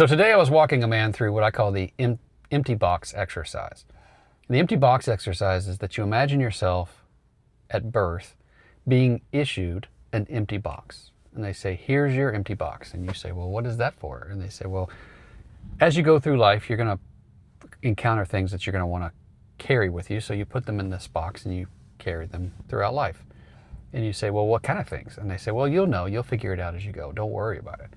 So today I was walking a man through what I call the empty box exercise. The empty box exercise is that you imagine yourself at birth being issued an empty box. And they say, here's your empty box. And you say, well, what is that for? And they say, well, as you go through life, you're going to encounter things that you're going to want to carry with you. So you put them in this box and you carry them throughout life. And you say, well, what kind of things? And they say, well, you'll know, you'll figure it out as you go. Don't worry about it.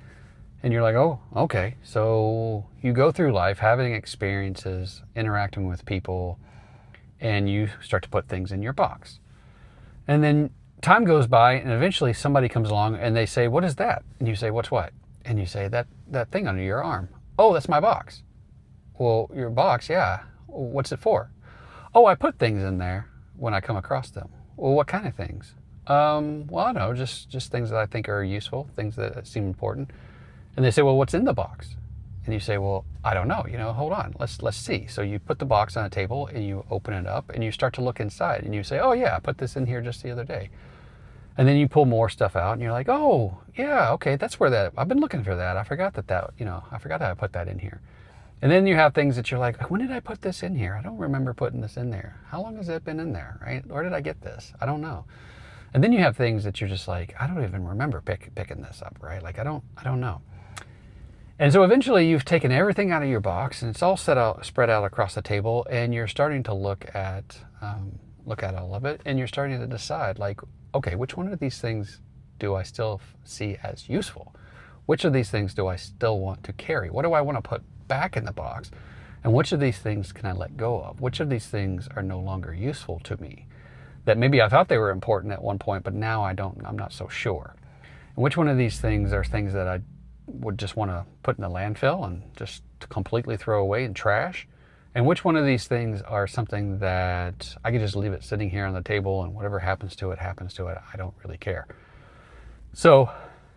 And you're like, oh, okay. So you go through life having experiences, interacting with people, and you start to put things in your box. And then time goes by, and eventually somebody comes along and they say, what is that? And you say, what's what? And you say, that thing under your arm. Oh, that's my box. Well, your box, yeah. What's it for? Oh, I put things in there when I come across them. Well, what kind of things? Well, I don't know, just things that I think are useful, things that seem important. And they say, well, what's in the box? And you say, well, I don't know, hold on, let's see. So you put the box on a table and you open it up and you start to look inside and you say, oh yeah, I put this in here just the other day. And then you pull more stuff out and you're like, oh yeah, okay, that's where I've been looking for that. I forgot I forgot how I put that in here. And then you have things that you're like, when did I put this in here? I don't remember putting this in there. How long has it been in there, right? Where did I get this? I don't know. And then you have things that you're just like, I don't even remember picking this up, right? Like, I don't know. And so eventually you've taken everything out of your box and it's all spread out across the table, and you're starting to look at all of it, and you're starting to decide, like, okay, which one of these things do I still see as useful? Which of these things do I still want to carry? What do I want to put back in the box? And which of these things can I let go of? Which of these things are no longer useful to me? That maybe I thought they were important at one point, but now I'm not so sure. And which one of these things are things that I would just want to put in the landfill and just completely throw away and trash? And which one of these things are something that I could just leave it sitting here on the table and whatever happens to it, I don't really care. So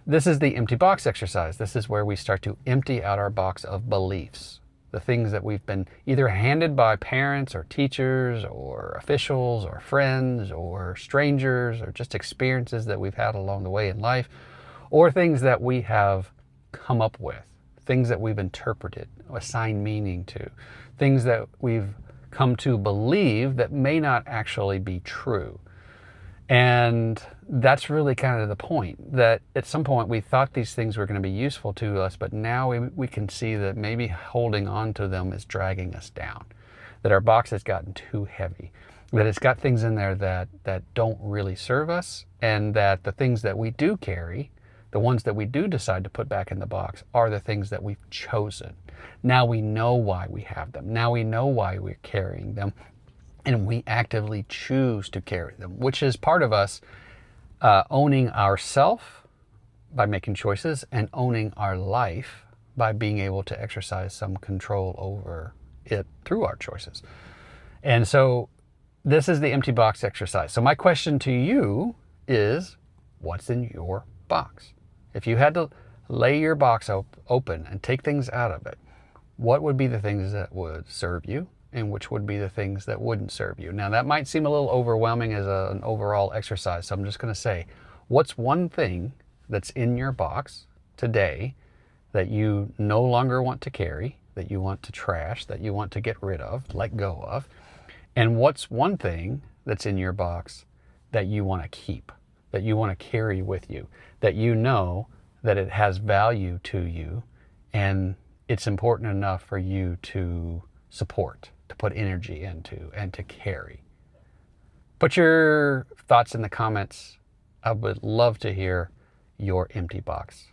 this is the empty box exercise. This is where we start to empty out our box of beliefs. The things that we've been either handed by parents or teachers or officials or friends or strangers, or just experiences that we've had along the way in life, or things that we have come up with, things that we've interpreted, assigned meaning to, things that we've come to believe that may not actually be true. And that's really kind of the point, that at some point we thought these things were going to be useful to us, but now we can see that maybe holding on to them is dragging us down, that our box has gotten too heavy, that it's got things in there that don't really serve us, and that the things that we do carry, the ones that we do decide to put back in the box, are the things that we've chosen. Now we know why we have them. Now we know why we're carrying them. And we actively choose to carry them, which is part of us owning ourself by making choices, and owning our life by being able to exercise some control over it through our choices. And so this is the empty box exercise. So my question to you is, what's in your box? If you had to lay your box open and take things out of it, what would be the things that would serve you, and which would be the things that wouldn't serve you? Now that might seem a little overwhelming as an overall exercise, so I'm just going to say, what's one thing that's in your box today that you no longer want to carry, that you want to trash, that you want to get rid of, let go of? And what's one thing that's in your box that you want to keep, that you want to carry with you, that you know that it has value to you and it's important enough for you to support, to put energy into, and to carry? Put your thoughts in the comments. I would love to hear your empty box.